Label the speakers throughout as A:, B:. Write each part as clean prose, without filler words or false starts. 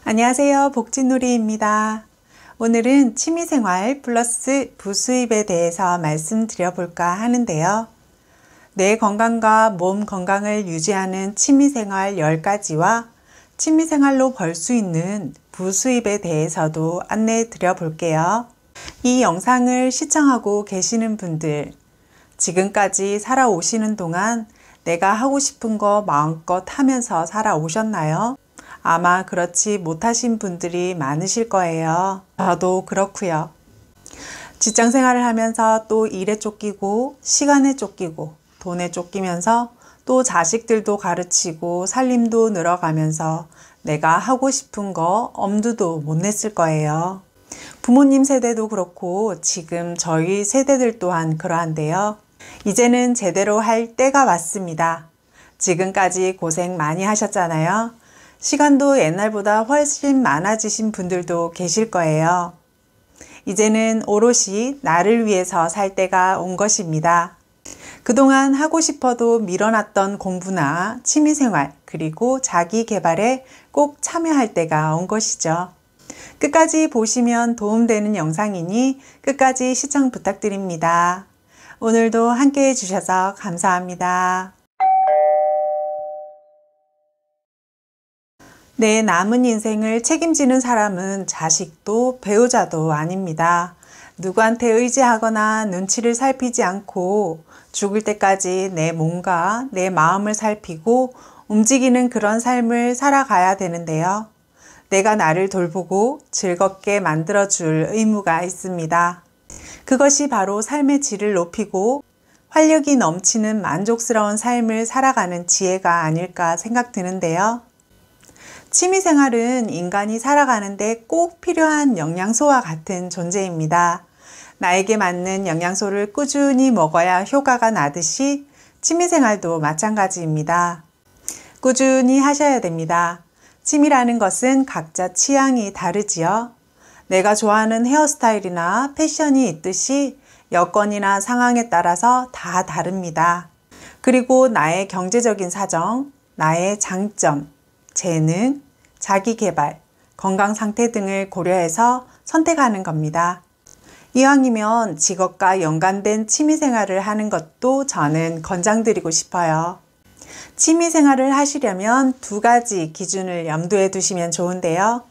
A: 안녕하세요. 복진누리입니다. 오늘은 취미생활 플러스 부수입에 대해서 말씀드려 볼까 하는데요. 뇌 건강과 몸 건강을 유지하는 취미생활 10가지와 취미생활로 벌 수 있는 부수입에 대해서도 안내해 드려 볼게요. 이 영상을 시청하고 계시는 분들, 지금까지 살아오시는 동안 내가 하고 싶은 거 마음껏 하면서 살아오셨나요? 아마 그렇지 못하신 분들이 많으실 거예요. 저도 그렇고요. 직장 생활을 하면서 또 일에 쫓기고 시간에 쫓기고 돈에 쫓기면서 또 자식들도 가르치고 살림도 늘어가면서 내가 하고 싶은 거 엄두도 못 냈을 거예요. 부모님 세대도 그렇고 지금 저희 세대들 또한 그러한데요. 이제는 제대로 할 때가 왔습니다. 지금까지 고생 많이 하셨잖아요. 시간도 옛날보다 훨씬 많아지신 분들도 계실 거예요. 이제는 오롯이 나를 위해서 살 때가 온 것입니다. 그동안 하고 싶어도 미뤄놨던 공부나 취미생활 그리고 자기 개발에 꼭 참여할 때가 온 것이죠. 끝까지 보시면 도움되는 영상이니 끝까지 시청 부탁드립니다. 오늘도 함께 해주셔서 감사합니다. 내 남은 인생을 책임지는 사람은 자식도 배우자도 아닙니다. 누구한테 의지하거나 눈치를 살피지 않고 죽을 때까지 내 몸과 내 마음을 살피고 움직이는 그런 삶을 살아가야 되는데요. 내가 나를 돌보고 즐겁게 만들어줄 의무가 있습니다. 그것이 바로 삶의 질을 높이고 활력이 넘치는 만족스러운 삶을 살아가는 지혜가 아닐까 생각드는데요. 취미생활은 인간이 살아가는데 꼭 필요한 영양소와 같은 존재입니다. 나에게 맞는 영양소를 꾸준히 먹어야 효과가 나듯이 취미생활도 마찬가지입니다. 꾸준히 하셔야 됩니다. 취미라는 것은 각자 취향이 다르지요. 내가 좋아하는 헤어스타일이나 패션이 있듯이 여건이나 상황에 따라서 다 다릅니다. 그리고 나의 경제적인 사정, 나의 장점, 재능, 자기 개발, 건강 상태 등을 고려해서 선택하는 겁니다. 이왕이면 직업과 연관된 취미생활을 하는 것도 저는 권장드리고 싶어요. 취미생활을 하시려면 2가지 기준을 염두에 두시면 좋은데요.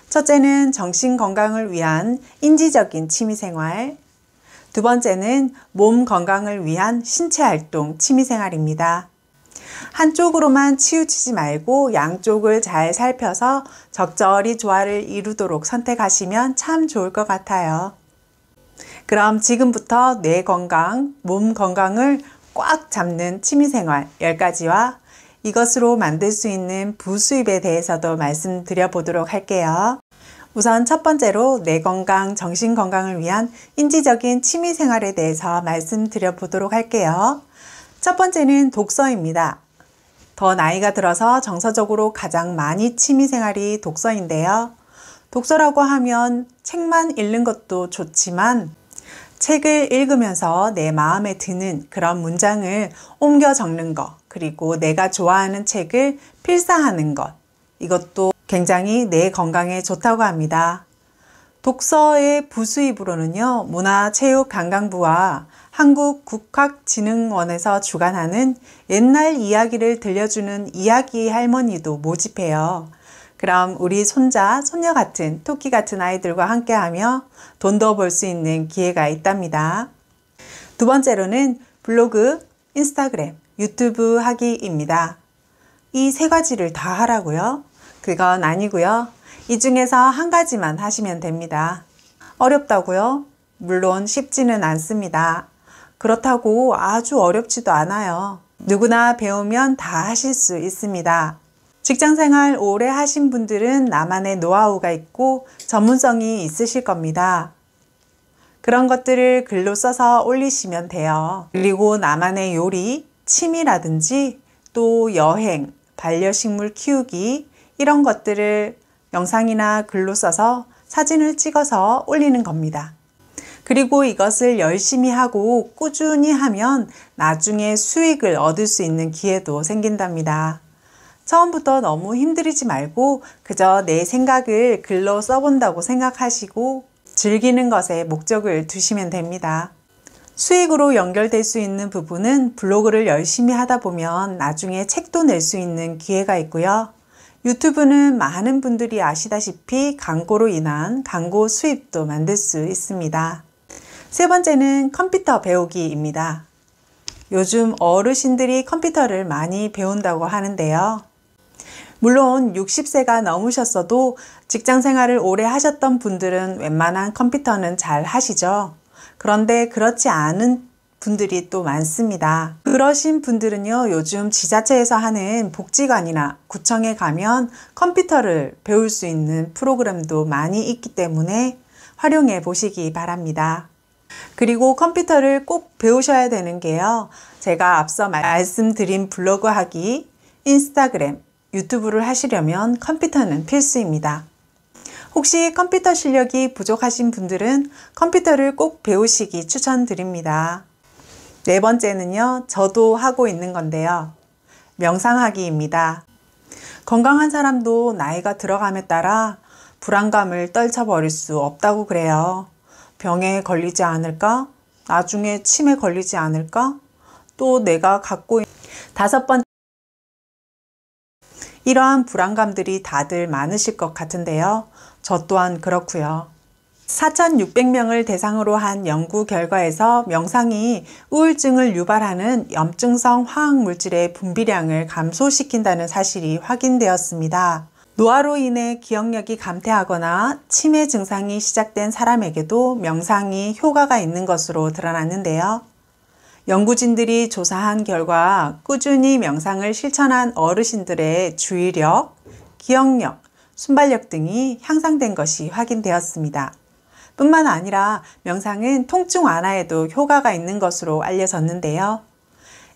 A: 첫째는 정신건강을 위한 인지적인 취미생활, 두 번째는 몸 건강을 위한 신체활동 취미생활입니다. 한쪽으로만 치우치지 말고 양쪽을 잘 살펴서 적절히 조화를 이루도록 선택하시면 참 좋을 것 같아요. 그럼 지금부터 뇌 건강, 몸 건강을 꽉 잡는 취미생활 10가지와 이것으로 만들 수 있는 부수입에 대해서도 말씀드려 보도록 할게요. 우선 첫 번째로 뇌 건강, 정신 건강을 위한 인지적인 취미생활에 대해서 말씀드려 보도록 할게요. 첫 번째는 독서입니다. 더 나이가 들어서 정서적으로 가장 많이 취미생활이 독서인데요. 독서라고 하면 책만 읽는 것도 좋지만 책을 읽으면서 내 마음에 드는 그런 문장을 옮겨 적는 것, 그리고 내가 좋아하는 책을 필사하는 것, 이것도 굉장히 뇌 건강에 좋다고 합니다. 독서의 부수입으로는요, 문화체육관광부와 한국국학진흥원에서 주관하는 옛날 이야기를 들려주는 이야기 할머니도 모집해요. 그럼 우리 손자, 손녀 같은 토끼 같은 아이들과 함께하며 돈도 벌 수 있는 기회가 있답니다. 두 번째로는 블로그, 인스타그램, 유튜브 하기입니다. 이 3가지를 다 하라고요? 그건 아니고요. 이 중에서 한 가지만 하시면 됩니다. 어렵다고요? 물론 쉽지는 않습니다. 그렇다고 아주 어렵지도 않아요. 누구나 배우면 다 하실 수 있습니다. 직장생활 오래 하신 분들은 나만의 노하우가 있고 전문성이 있으실 겁니다. 그런 것들을 글로 써서 올리시면 돼요. 그리고 나만의 요리, 취미라든지 또 여행, 반려식물 키우기 이런 것들을 영상이나 글로 써서 사진을 찍어서 올리는 겁니다. 그리고 이것을 열심히 하고 꾸준히 하면 나중에 수익을 얻을 수 있는 기회도 생긴답니다. 처음부터 너무 힘들이지 말고 그저 내 생각을 글로 써본다고 생각하시고 즐기는 것에 목적을 두시면 됩니다. 수익으로 연결될 수 있는 부분은 블로그를 열심히 하다 보면 나중에 책도 낼 수 있는 기회가 있고요. 유튜브는 많은 분들이 아시다시피 광고로 인한 광고 수입도 만들 수 있습니다. 세 번째는 컴퓨터 배우기입니다. 요즘 어르신들이 컴퓨터를 많이 배운다고 하는데요. 물론 60세가 넘으셨어도 직장 생활을 오래 하셨던 분들은 웬만한 컴퓨터는 잘 하시죠. 그런데 그렇지 않은 분들이 또 많습니다. 그러신 분들은요, 요즘 지자체에서 하는 복지관이나 구청에 가면 컴퓨터를 배울 수 있는 프로그램도 많이 있기 때문에 활용해 보시기 바랍니다. 그리고 컴퓨터를 꼭 배우셔야 되는 게요, 제가 앞서 말씀드린 블로그 하기, 인스타그램, 유튜브를 하시려면 컴퓨터는 필수입니다. 혹시 컴퓨터 실력이 부족하신 분들은 컴퓨터를 꼭 배우시기 추천드립니다. 네 번째는요, 저도 하고 있는 건데요. 명상하기입니다. 건강한 사람도 나이가 들어감에 따라 불안감을 떨쳐버릴 수 없다고 그래요. 병에 걸리지 않을까? 나중에 치매 걸리지 않을까? 또 내가 갖고 있는 다섯 번째, 이러한 불안감들이 다들 많으실 것 같은데요. 저 또한 그렇고요. 4,600명을 대상으로 한 연구 결과에서 명상이 우울증을 유발하는 염증성 화학물질의 분비량을 감소시킨다는 사실이 확인되었습니다. 노화로 인해 기억력이 감퇴하거나 치매 증상이 시작된 사람에게도 명상이 효과가 있는 것으로 드러났는데요. 연구진들이 조사한 결과 꾸준히 명상을 실천한 어르신들의 주의력, 기억력, 순발력 등이 향상된 것이 확인되었습니다. 뿐만 아니라 명상은 통증 완화에도 효과가 있는 것으로 알려졌는데요.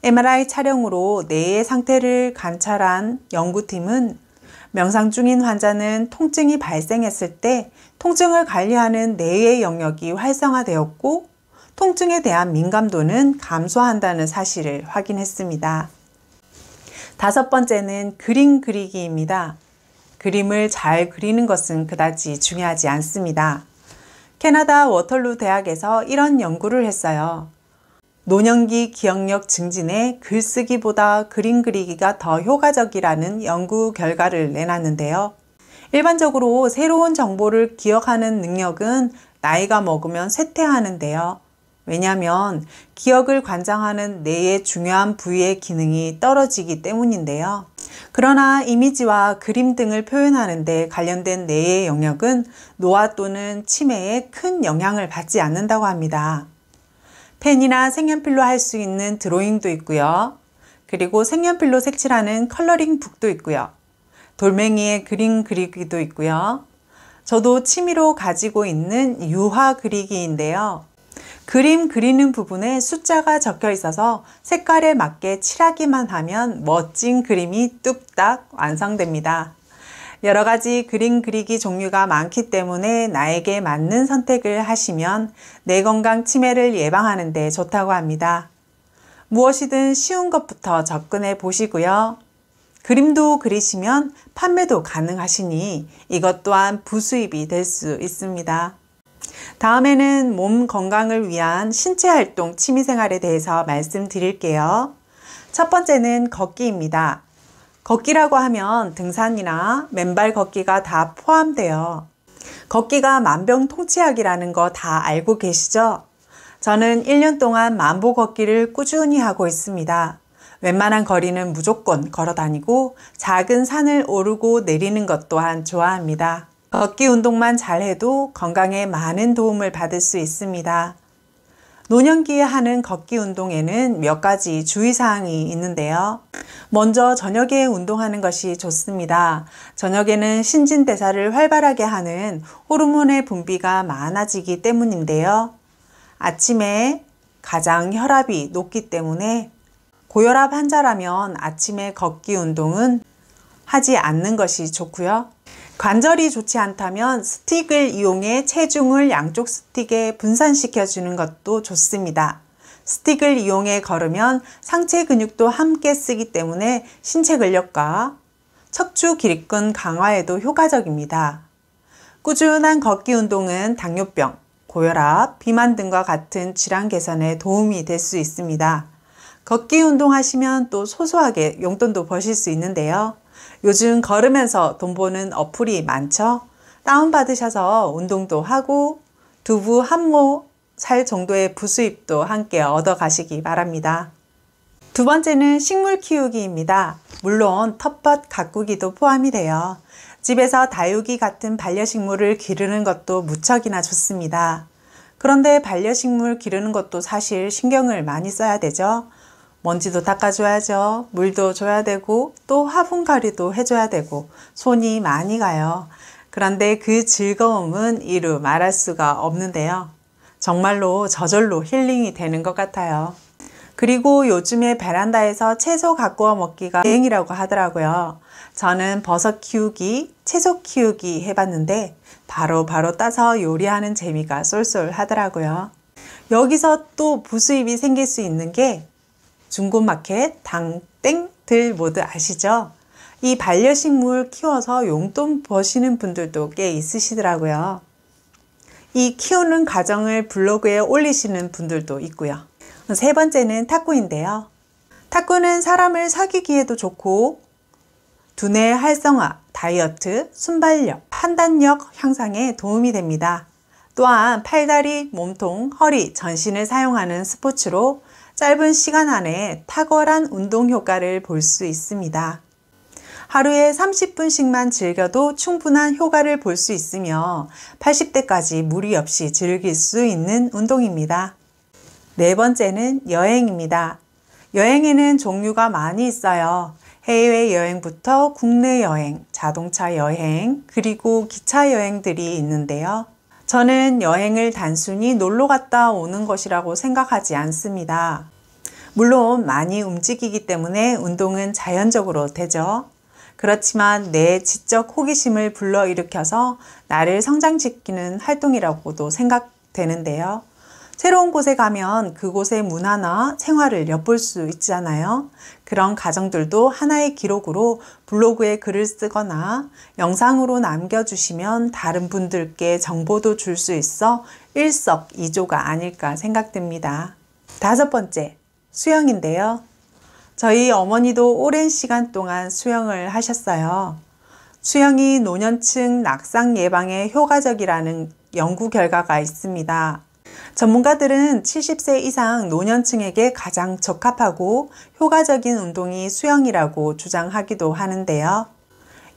A: MRI 촬영으로 뇌의 상태를 관찰한 연구팀은 명상 중인 환자는 통증이 발생했을 때 통증을 관리하는 뇌의 영역이 활성화되었고 통증에 대한 민감도는 감소한다는 사실을 확인했습니다. 다섯 번째는 그림 그리기입니다. 그림을 잘 그리는 것은 그다지 중요하지 않습니다. 캐나다 워털루 대학에서 이런 연구를 했어요. 노년기 기억력 증진에 글쓰기보다 그림 그리기가 더 효과적이라는 연구 결과를 내놨는데요. 일반적으로 새로운 정보를 기억하는 능력은 나이가 먹으면 쇠퇴하는데요. 왜냐하면 기억을 관장하는 뇌의 중요한 부위의 기능이 떨어지기 때문인데요. 그러나 이미지와 그림 등을 표현하는 데 관련된 뇌의 영역은 노화 또는 치매에 큰 영향을 받지 않는다고 합니다. 펜이나 색연필로 할 수 있는 드로잉도 있고요. 그리고 색연필로 색칠하는 컬러링 북도 있고요. 돌멩이에 그림 그리기도 있고요. 저도 취미로 가지고 있는 유화 그리기인데요. 그림 그리는 부분에 숫자가 적혀 있어서 색깔에 맞게 칠하기만 하면 멋진 그림이 뚝딱 완성됩니다. 여러 가지 그림 그리기 종류가 많기 때문에 나에게 맞는 선택을 하시면 뇌 건강 치매를 예방하는 데 좋다고 합니다. 무엇이든 쉬운 것부터 접근해 보시고요. 그림도 그리시면 판매도 가능하시니 이것 또한 부수입이 될 수 있습니다. 다음에는 몸 건강을 위한 신체 활동 취미생활에 대해서 말씀드릴게요. 첫 번째는 걷기입니다. 걷기라고 하면 등산이나 맨발 걷기가 다 포함돼요. 걷기가 만병통치약이라는 거 다 알고 계시죠? 저는 1년 동안 만보 걷기를 꾸준히 하고 있습니다. 웬만한 거리는 무조건 걸어 다니고 작은 산을 오르고 내리는 것 또한 좋아합니다. 걷기 운동만 잘해도 건강에 많은 도움을 받을 수 있습니다. 노년기에 하는 걷기 운동에는 몇 가지 주의사항이 있는데요. 먼저 저녁에 운동하는 것이 좋습니다. 저녁에는 신진대사를 활발하게 하는 호르몬의 분비가 많아지기 때문인데요. 아침에 가장 혈압이 높기 때문에 고혈압 환자라면 아침에 걷기 운동은 하지 않는 것이 좋고요. 관절이 좋지 않다면 스틱을 이용해 체중을 양쪽 스틱에 분산시켜 주는 것도 좋습니다. 스틱을 이용해 걸으면 상체 근육도 함께 쓰기 때문에 신체 근력과 척추 기립근 강화에도 효과적입니다. 꾸준한 걷기 운동은 당뇨병, 고혈압, 비만 등과 같은 질환 개선에 도움이 될 수 있습니다. 걷기 운동하시면 또 소소하게 용돈도 버실 수 있는데요. 요즘 걸으면서 돈 버는 어플이 많죠? 다운받으셔서 운동도 하고 두부 한 모 살 정도의 부수입도 함께 얻어 가시기 바랍니다. 두 번째는 식물 키우기입니다. 물론 텃밭 가꾸기도 포함이 돼요. 집에서 다육이 같은 반려식물을 기르는 것도 무척이나 좋습니다. 그런데 반려식물 기르는 것도 사실 신경을 많이 써야 되죠. 먼지도 닦아줘야죠. 물도 줘야 되고 또 화분갈이도 해줘야 되고 손이 많이 가요. 그런데 그 즐거움은 이루 말할 수가 없는데요. 정말로 저절로 힐링이 되는 것 같아요. 그리고 요즘에 베란다에서 채소 가꾸어 먹기가 유행이라고 하더라고요. 저는 버섯 키우기, 채소 키우기 해봤는데 바로 따서 요리하는 재미가 쏠쏠하더라고요. 여기서 또 부수입이 생길 수 있는 게 중고마켓, 당땡들 모두 아시죠? 이 반려식물 키워서 용돈 버시는 분들도 꽤 있으시더라고요. 이 키우는 과정을 블로그에 올리시는 분들도 있고요. 세 번째는 탁구인데요. 탁구는 사람을 사귀기에도 좋고 두뇌 활성화, 다이어트, 순발력, 판단력 향상에 도움이 됩니다. 또한 팔다리, 몸통, 허리, 전신을 사용하는 스포츠로 짧은 시간 안에 탁월한 운동 효과를 볼 수 있습니다. 하루에 30분씩만 즐겨도 충분한 효과를 볼 수 있으며 80대까지 무리 없이 즐길 수 있는 운동입니다. 네 번째는 여행입니다. 여행에는 종류가 많이 있어요. 해외 여행부터 국내 여행, 자동차 여행, 그리고 기차 여행들이 있는데요. 저는 여행을 단순히 놀러 갔다 오는 것이라고 생각하지 않습니다. 물론 많이 움직이기 때문에 운동은 자연적으로 되죠. 그렇지만 내 지적 호기심을 불러일으켜서 나를 성장시키는 활동이라고도 생각되는데요. 새로운 곳에 가면 그곳의 문화나 생활을 엿볼 수 있잖아요. 그런 과정들도 하나의 기록으로 블로그에 글을 쓰거나 영상으로 남겨주시면 다른 분들께 정보도 줄 수 있어 일석이조가 아닐까 생각됩니다. 다섯 번째, 수영인데요. 저희 어머니도 오랜 시간 동안 수영을 하셨어요. 수영이 노년층 낙상 예방에 효과적이라는 연구 결과가 있습니다. 전문가들은 70세 이상 노년층에게 가장 적합하고 효과적인 운동이 수영이라고 주장하기도 하는데요.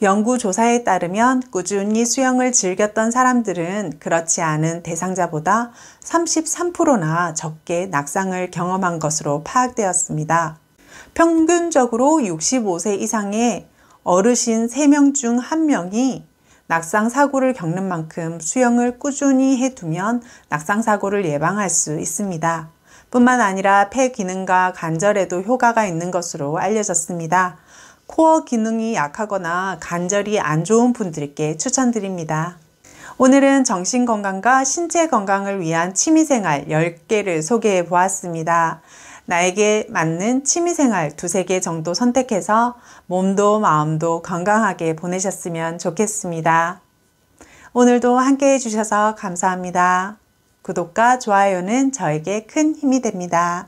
A: 연구 조사에 따르면 꾸준히 수영을 즐겼던 사람들은 그렇지 않은 대상자보다 33%나 적게 낙상을 경험한 것으로 파악되었습니다. 평균적으로 65세 이상의 어르신 3명 중 1명이 낙상 사고를 겪는 만큼 수영을 꾸준히 해두면 낙상 사고를 예방할 수 있습니다. 뿐만 아니라 폐 기능과 관절에도 효과가 있는 것으로 알려졌습니다. 코어 기능이 약하거나 관절이 안 좋은 분들께 추천드립니다. 오늘은 정신건강과 신체 건강을 위한 취미생활 10개를 소개해 보았습니다. 나에게 맞는 취미생활 2-3개 정도 선택해서 몸도 마음도 건강하게 보내셨으면 좋겠습니다. 오늘도 함께 해주셔서 감사합니다. 구독과 좋아요는 저에게 큰 힘이 됩니다.